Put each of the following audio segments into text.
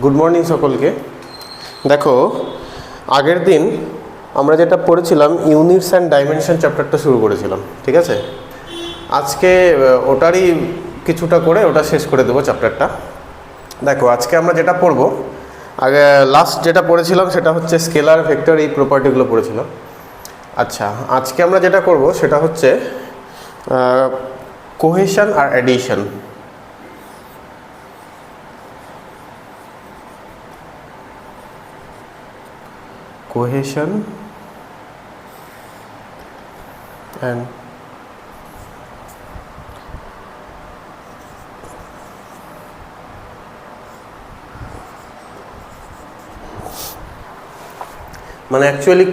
Good morning সকলকে। দেখো, আগের দিন আমরা যেটা পড়েছিলাম ইউনিটস অ্যান্ড ডাইমেনশন চ্যাপ্টারটা শুরু করেছিলাম, ঠিক আছে। আজকে ওটারই কিছুটা করে ওটা শেষ করে দেবো চ্যাপ্টারটা। দেখো, আজকে আমরা যেটা পড়বো, আগে লাস্ট যেটা পড়েছিলাম সেটা হচ্ছে স্কেলার, ভেক্টর, এই প্রপার্টিগুলো পড়েছিলাম। আচ্ছা, আজকে আমরা যেটা করব সেটা হচ্ছে কোহেশন আর অ্যাডিশন। কোহেশন অ্যান্ড মানে অ্যাকচুয়ালি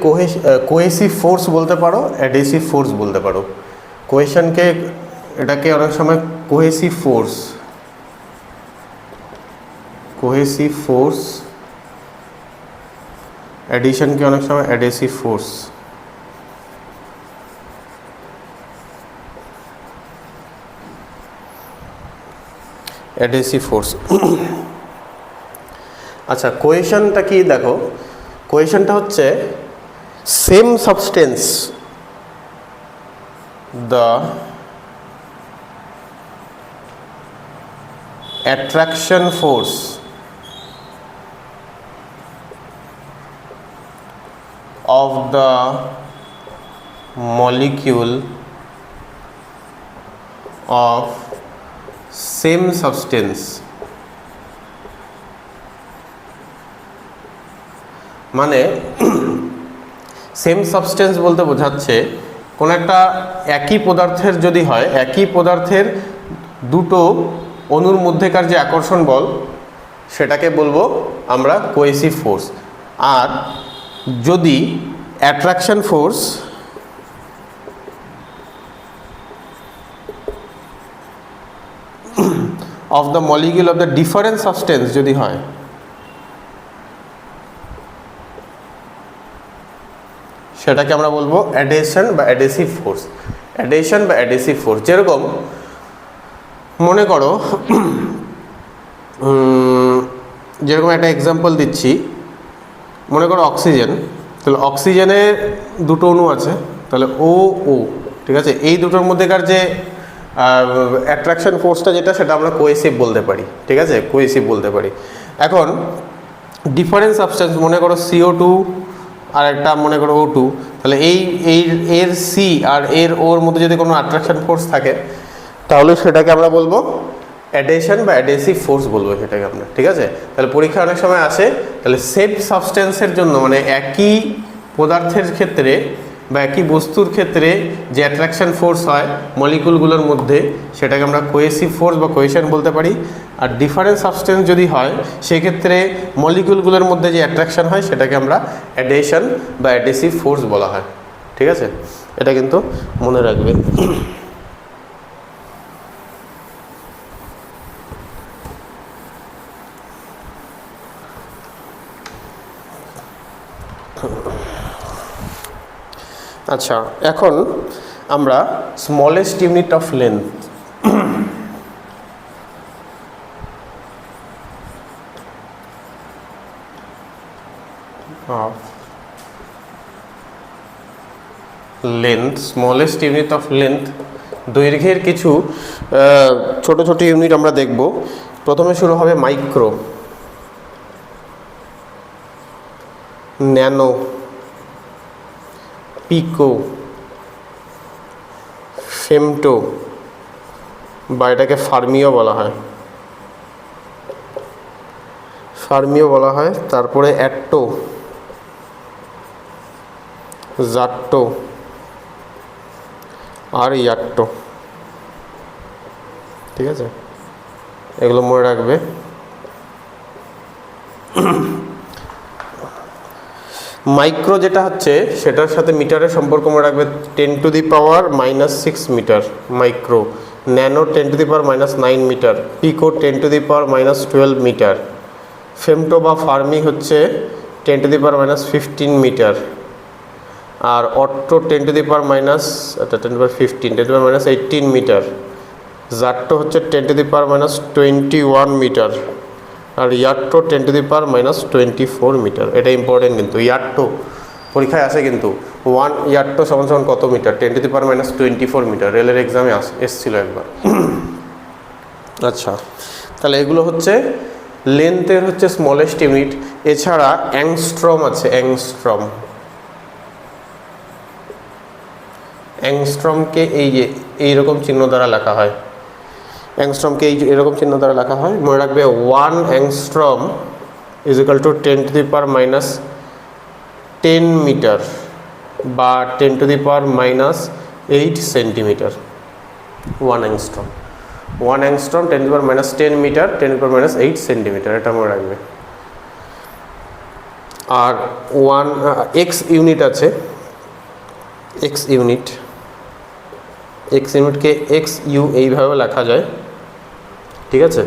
কোহেসিভ ফোর্স বলতে পারো, অ্যাডহেসিভ ফোর্স বলতে পারো। কোহেশনকে, এটাকে অনেক সময় কোহেসিভ ফোর্স, অ্যাডিশনকে অনেক সময় অ্যাডহেসিভ ফোর্স। আচ্ছা, কোহেশনটা কি? দেখো, কোহেশনটা হচ্ছে same substance, the attraction force of the molecule of same substance। মানে সেম সাবস্টেন্স বলতে বোঝাচ্ছে কোন একটা একই পদার্থের যদি হয়, একই পদার্থের দুটো অণুর মধ্যেকার যে আকর্ষণ বল, সেটাকে বলবো আমরা কোহেসিভ ফোর্স। আর যদি attraction force of the molecule of the different substance যদি হয়, সেটাকে আমরা বলবো অ্যাডহেশন বা অ্যাডহেসিভ ফোর্স। অ্যাডহেশন বা অ্যাডহেসিভ ফোর্স, যেরকম মনে করো, যেরকম একটা এক্সাম্পল দিচ্ছি, মনে করো অক্সিজেন। তাহলে অক্সিজেনের দুটো অণু আছে, তাহলে ও, ঠিক আছে। এই দুটোর মধ্যেকার যে অ্যাট্রাকশন ফোর্সটা যেটা, সেটা আমরা কোহেসিভ বলতে পারি, ঠিক আছে, কোহেসিভ বলতে পারি। এখন ডিফারেন্ট সাবস্টেন্স, মনে করো CO2 আর একটা মনে করো O2, তাহলে এর সি আর এর ওর মধ্যে যদি কোনো অ্যাট্রাকশন ফোর্স থাকে, তাহলে সেটাকে আমরা বলবো অ্যাডহেশন বা অ্যাডহেসিভ ফোর্স বলবো সেটাকে আমরা, ঠিক আছে। তাহলে পরীক্ষা অনেক সময় আসে, তাহলে সেম সাবস্টেন্সের জন্য, মানে একই পদার্থের ক্ষেত্রে বা একই বস্তুর ক্ষেত্রে যে অ্যাট্রাকশন ফোর্স হয় মলিকুলগুলোর মধ্যে, সেটাকে আমরা কোহেসিভ ফোর্স বা কোহেশন বলতে পারি। আর ডিফারেন্ট সাবস্টেন্স যদি হয়, সেক্ষেত্রে মলিকুলগুলোর মধ্যে যে অ্যাট্রাকশন হয়, সেটাকে আমরা অ্যাডহেশন বা অ্যাডহেসিভ ফোর্স বলা হয়, ঠিক আছে। এটা কিন্তু মনে রাখবে। আচ্ছা, এখন আমরা smallest unit of length, smallest unit of length, দৈর্ঘ্যের কিছু ছোট ছোট ইউনিট আমরা দেখব। প্রথমে শুরু হবে মাইক্রো, ন্যানো, পিকো, ফেমটো, বা এটাকে ফার্মিও বলা হয়, তারপরে অ্যাট্টো, জাট্টো আর ইয়াট্টো, ঠিক আছে। এগুলো মনে রাখবে। মাইক্রো যেটা হচ্ছে, সেটার সাথে মিটারের সম্পর্ক মনে রাখবে, 10⁻⁻6 metre micro. Nano 10⁻⁻9 metre. Pico 10⁻⁻12 metre. Femto বা ফার্মি হচ্ছে 10⁻⁻15 মিটার। আর অট্টো 10⁻⁻15 10⁻⁻18 মিটার। জারটো হচ্ছে 10⁻21 মিটার, আর ইয়ারটো 10⁻24 মিটার। এটা ইম্পর্টেন্ট কিন্তু, ইয়ারটো পরীক্ষায় আসে কিন্তু, 1 ইয়ারটো সমান কত মিটার, 10⁻24 মিটার, রেলের এক্সামে এসছিল একবার। আচ্ছা, তাহলে এগুলো হচ্ছে লেন্থের হচ্ছে স্মলেস্ট ইউনিট। এছাড়া অ্যাংস্ট্রম আছে, অ্যাংস্ট্রম। অ্যাংস্ট্রমকে এইরকম চিহ্ন দ্বারা লেখা হয়, অ্যাংস্ট্রমকে এরকম চিহ্ন দ্বারা লেখা হয়। মনে রাখবে 1 angstrom is equal to 10⁻10 metre বা 10⁻8 centimetre. 1 angstrom, 1 angstrom 10⁻10 metre, 10⁻8 centimetre, এটা মনে রাখবে। আর 1 এক্স ইউনিট আছে, এক্স ইউনিট, এক্স ইউনিটকে এক্স ইউ এইভাবে লেখা যায়, ঠিক আছে।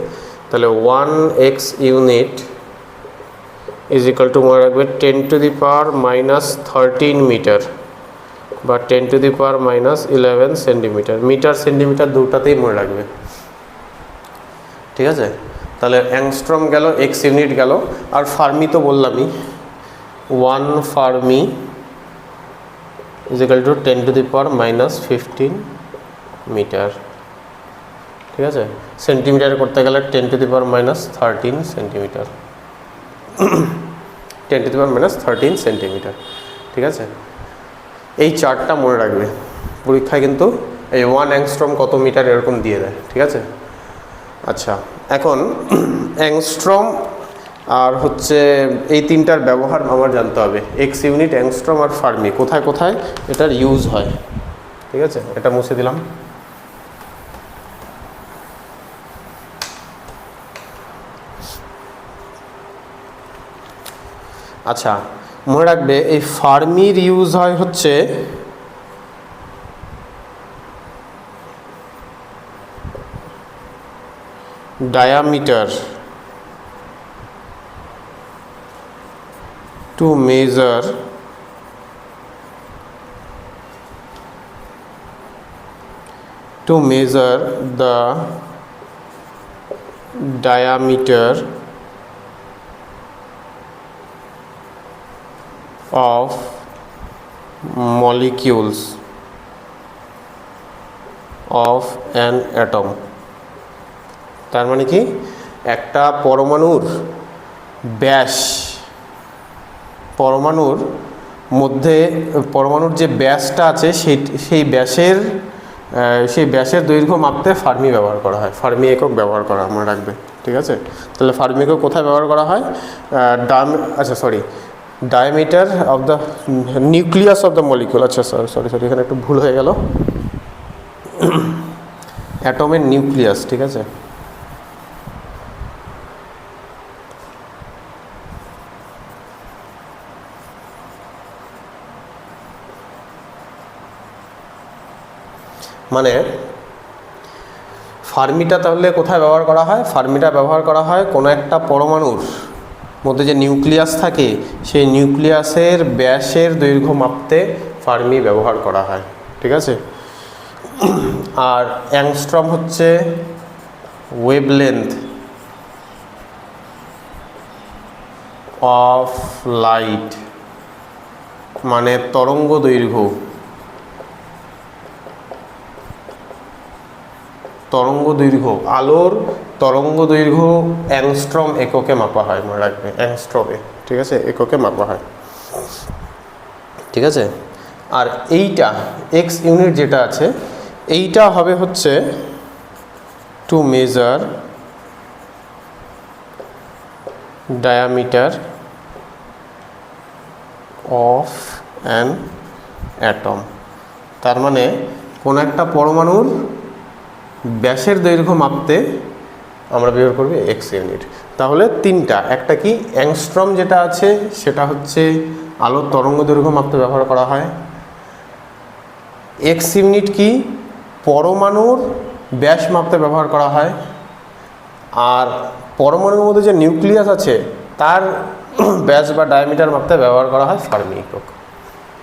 তাহলে 1 X unit is equal to মনে রাখবে 10⁻13 মিটার বা 10⁻11 সেন্টিমিটার। মিটার সেন্টিমিটার দুটাতেই মনে রাখবে, ঠিক আছে। তাহলে অ্যাংস্ট্রম গেল, এক্স ইউনিট গেল, আর ফার্মি তো বললামই, 1 fermi is equal to 10⁻15 metre, ঠিক আছে। সেন্টিমিটার করতে গেলে 10⁻13 সেন্টিমিটার, 10⁻13 সেন্টিমিটার, ঠিক আছে। এই চার্টটা মনে রাখবে, পরীক্ষায় কিন্তু এই 1 অ্যাংস্ট্রম কত মিটার এরকম দিয়ে দেয়, ঠিক আছে। আচ্ছা, এখন অ্যাংস্ট্রম আর হচ্ছে এই তিনটার ব্যবহার আমার জানতে হবে, এক্স ইউনিট, অ্যাংস্ট্রম আর ফার্মি, কোথায় কোথায় এটার ইউজ হয়, ঠিক আছে। এটা মুছে দিলাম। আচ্ছা, মনে রাখবে এই ফার্মির ইউজ হয় হচ্ছে diameter to measure the diameter of molecules of an atom। তার মানে কি, একটা পরমাণুর ব্যাস, পরমাণুর মধ্যে পরমাণুর যে ব্যাসটা আছে সেই ব্যাসের দৈর্ঘ্য মাপতে ফার্মি ব্যবহার করা হয়, ফার্মি একক ব্যবহার করা মনে রাখবে, ঠিক আছে। তাহলে ফার্মি একক কোথায় ব্যবহার করা হয়, diameter of the nucleus of the molecule. আচ্ছা সরি এখানে একটু ভুল হয়ে গেল, অ্যাটমের নিউক্লিয়াস, ঠিক আছে। মানে ফার্মিটা তাহলে কোথায় ব্যবহার করা হয়, ফার্মিটা ব্যবহার করা হয় কোনো একটা পরমাণুর মধ্যে যে নিউক্লিয়াস থাকে সেই নিউক্লিয়াসের ব্যাসের দৈর্ঘ্য মাপতে ফার্মি ব্যবহার করা হয়, ঠিক আছে। আর অ্যাংস্ট্রম হচ্ছে ওয়েভলেন্থ অফ লাইট, মানে তরঙ্গ দৈর্ঘ্য, আলোর তরঙ্গ দৈর্ঘ্য অ্যাংস্ট্রম এককে মাপা হয়, মনে রাখবে, অ্যাংস্ট্রমে, ঠিক আছে, এককে মাপা হয়, ঠিক আছে। আর এইটা এক্স ইউনিট যেটা আছে এইটা হবে হচ্ছে to measure diameter of an atom. তার মানে কোন একটা পরমাণুর ব্যাসের দৈর্ঘ্য মাপতে আমরা ব্যবহার করব এক্স ইউনিট। তাহলে তিনটা, একটা কি অ্যাংস্ট্রম যেটা আছে সেটা হচ্ছে আলোর তরঙ্গ দৈর্ঘ্য মাপতে ব্যবহার করা হয়, এক্স ইউনিট কি পরমাণুর ব্যাস মাপতে ব্যবহার করা হয়, আর পরমাণুর মধ্যে যে নিউক্লিয়াস আছে তার ব্যাস বা ডায়ামিটার মাপতে ব্যবহার করা হয় ফার্মি একক।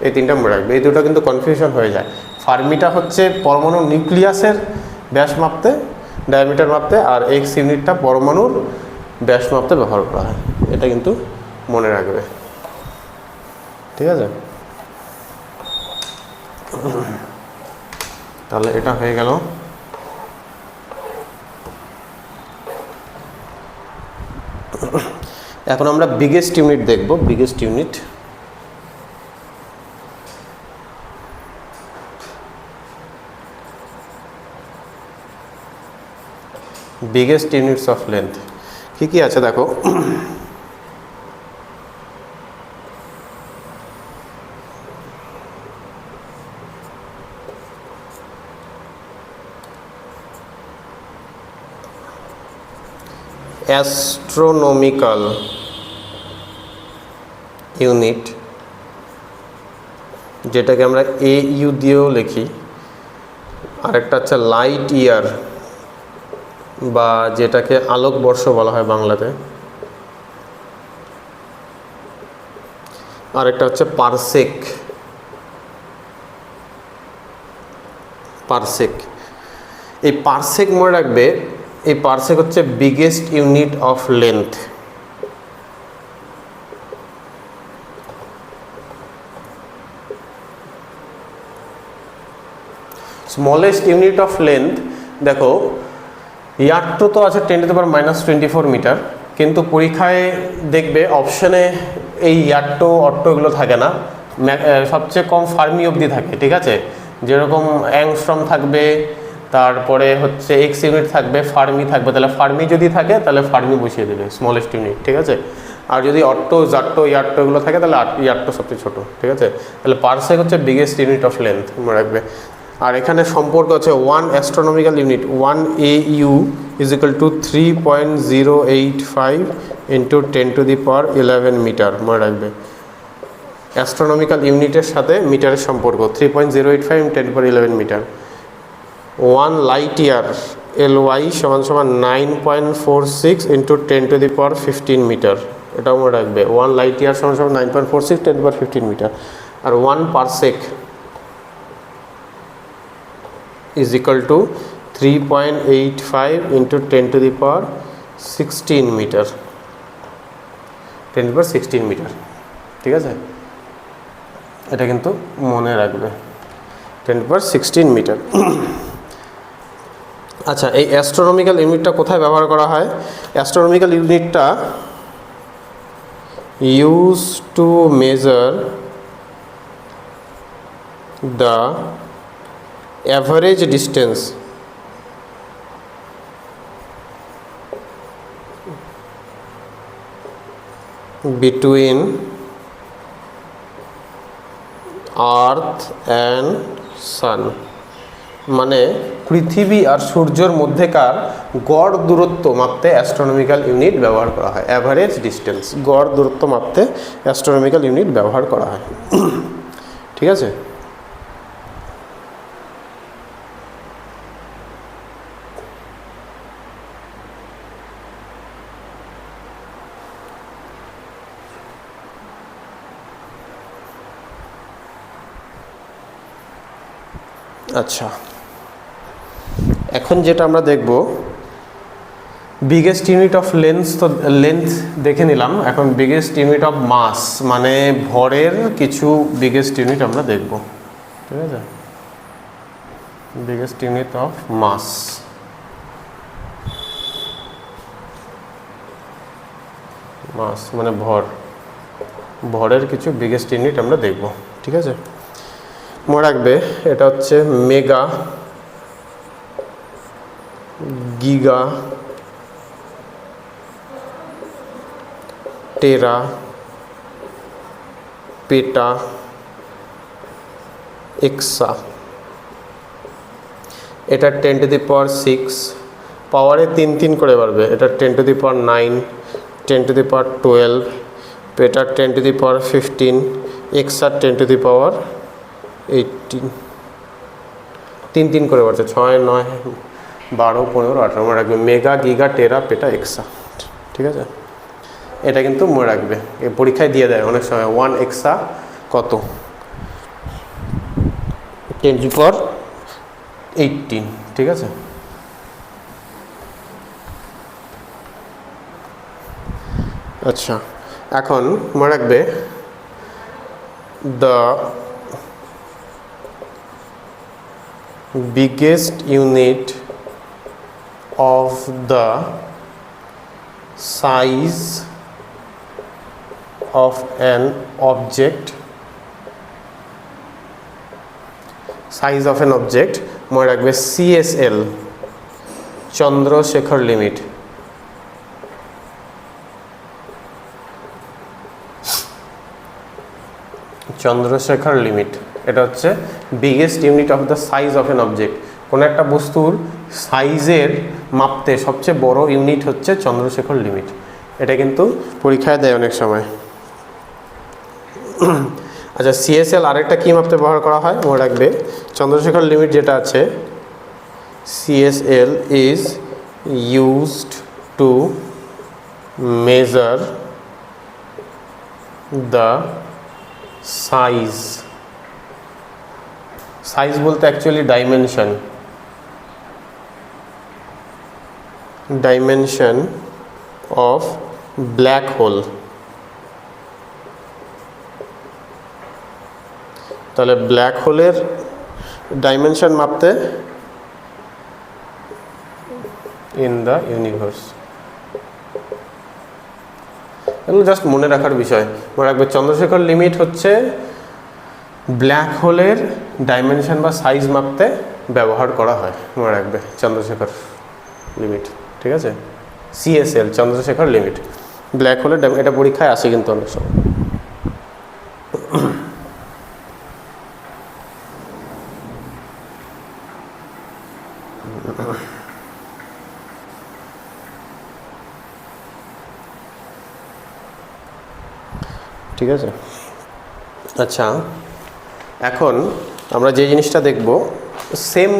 এই তিনটা মনে রাখবে, এই দুটো কিন্তু কনফিউশন হয়ে যায়। ফার্মিটা হচ্ছে পরমাণুর নিউক্লিয়াসের ব্যাস মাপতে ডায়ামিটার মাপতে, আর এক্স ইউনিটটা পরমাণুর ব্যাস মাপতে ব্যবহার করা হয়। এটা কিন্তু মনে রাখবে, ঠিক আছে? তাহলে এটা হয়ে গেল। এখন আমরা বিগেস্ট ইউনিট দেখব। Biggest unit, biggest units of length কি কি আছে দেখো। অ্যাস্ট্রোনমিক্যাল ইউনিট, যেটাকে আমরা AU দিয়েও লিখি, আরেকটা হচ্ছে লাইট ইয়ার বা যেটাকে আলোকবর্ষ বলা হয় বাংলাতে, আরেকটা হচ্ছে পারসেক। পারসেক, এই পারসেক মনে রাখবে, এই পারসেক হচ্ছে biggest unit of length. Smallest unit of length দেখো, ইয়ার্টো তো আছে 10⁻⁻24 মিটার, কিন্তু পরীক্ষায় দেখবে অপশানে এই ইয়ার্টো অট্টো এগুলো থাকে না, সবচেয়ে কম ফার্মি অবধি থাকে, ঠিক আছে? যেরকম অ্যাংস্ট্রম থাকবে, তারপরে হচ্ছে এক্স ইউনিট থাকবে, ফার্মি থাকবে। তাহলে ফার্মি যদি থাকে তাহলে ফার্মি বসিয়ে দেবে স্মলেস্ট ইউনিট, ঠিক আছে? আর যদি অট্টো, জাট্টো, ইয়ার্টো এগুলো থাকে তাহলে ইয়ার্টো সবচেয়ে ছোটো, ঠিক আছে? তাহলে পারসেক হচ্ছে বিগেস্ট ইউনিট অফ লেন্থ মনে রাখবে। আর এখানে সম্পর্ক আছে 1 astronomical unit 1 AU is equal to 3.085 into 10⁻11 metre মনে রাখবে। অ্যাস্ট্রোনমিক্যাল ইউনিটের সাথে মিটারের সম্পর্ক 3.085 × 10⁻11 মিটার। 1 লাইট ইয়ার LY = 9.46 ইন্টু 10⁻15 মিটার, এটাও মনে রাখবে। 1 লাইট ইয়ার = 9.46 10⁻15 মিটার। আর 1 parsec is equal to 3.85 into 10⁻16 metre, 10⁻16 metre, ঠিক আছে? এটা কিন্তু মনে রাখবে, 10⁻16 মিটার। আচ্ছা, এই অ্যাস্ট্রোনমিক্যাল ইউনিটটা কোথায় ব্যবহার করা হয়? অ্যাস্ট্রোনমিক্যাল ইউনিটটা use to measure the average distance between earth and sun, মানে পৃথিবী আর সূর্যের মধ্যেকার গড় দূরত্ব মাপতে অ্যাস্ট্রোনমিক্যাল ইউনিট ব্যবহার করা হয়। অ্যাভারেজ ডিস্টেন্স, গড় দূরত্ব মাপতে অ্যাস্ট্রোনমিক্যাল ইউনিট ব্যবহার করা হয়, ঠিক আছে? আচ্ছা, এখন যেটা আমরা দেখব, বিগেস্ট ইউনিট অফ লেন্থ দেখে নিলাম। এখন বিগেস্ট ইউনিট অফ মাস, মানে ভরের কিছু বিগেস্ট ইউনিট আমরা দেখব, ঠিক আছে? বিগেস্ট ইউনিট অফ মাস, মাস মানে ভর, ভরের কিছু বিগেস্ট ইউনিট আমরা দেখব, ঠিক আছে? মনে রাখবে, এটা হচ্ছে মেগা, গিগা, টেরা, পেটা, এক্সা। এটা 10⁻6, পাওয়ারে 3 করে বাড়বে। এটা 10⁻9, 10⁻12, পেটা 10⁻15, এক্সা 10⁻18, 3 করে বাড়ছে, 6, 9, 12, 15, 18 মনে রাখবে। মেগা, গিগা, টেরা, পেটা, এক্সা, ঠিক আছে? এটা কিন্তু মনে রাখবে, পরীক্ষায় দিয়ে দেয় অনেক সময়। 1 এক্সা কত? 10⁻18, ঠিক আছে? আচ্ছা, এখন মনে রাখবে the biggest unit of the size of an object মনে রাখবে CSL Chandrasekhar limit. Chandrasekhar limit এটা হচ্ছে biggest unit of the size of an object. কোনো একটা বস্তুর সাইজের মাপতে সবচেয়ে বড় ইউনিট হচ্ছে চন্দ্রশেখর লিমিট। এটা কিন্তু পরীক্ষায় দেয় অনেক সময়। আচ্ছা, CSL আরেকটা কী মাপতে ব্যবহার করা হয় মনে রাখবে, চন্দ্রশেখর লিমিট যেটা আছে CSL is used to measure the size বলতে actually dimension of black hole. তাহলে ব্ল্যাক হোলের ডাইমেনশন মাপতে ইন দ্য ইউনিভার্স, এগুলো জাস্ট মনে রাখার বিষয়। মনে রাখবে চন্দ্রশেখর লিমিট হচ্ছে ব্ল্যাক হোলের ডাইমেনশন বা সাইজ মাপতে ব্যবহার করা হয়। মনে রাখবে চন্দ্রশেখর লিমিট, ঠিক আছে। CSL চন্দ্রশেখর লিমিট ব্ল্যাক হোলের এটা পরীক্ষায় আসে কিন্তু অনেক সময়। ঠিক আছে। আচ্ছা, এখন আমরা যে জিনিসটা দেখব সেম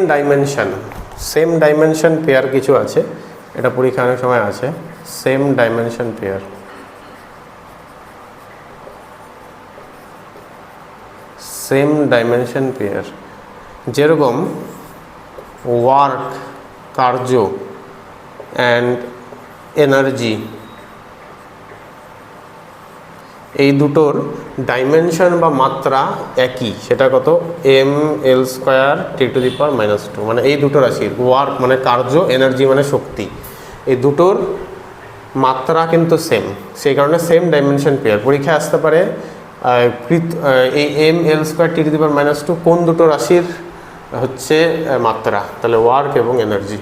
ডাইমেনশন পেয়ার কিছু আছে, এটা পরীক্ষা অনেক সময় আছে। সেম ডাইমেনশন পেয়ার যেরকম ওয়ার্ক কার্য অ্যান্ড এনার্জি, এই দুটোর ডাইমেনশন বা মাত্রা একই। সেটা কত? ml²10⁻²। মানে এই দুটো রাশির ওয়ার্ক মানে কার্য, এনার্জি মানে শক্তি, এই দুটোর মাত্রা কিন্তু সেম। সেই কারণে সেম ডাইমেনশন পেয়ার পরীক্ষায় আসতে পারে। এই ml²10⁻² কোন দুটো রাশির হচ্ছে মাত্রা? তাহলে ওয়ার্ক এবং এনার্জি।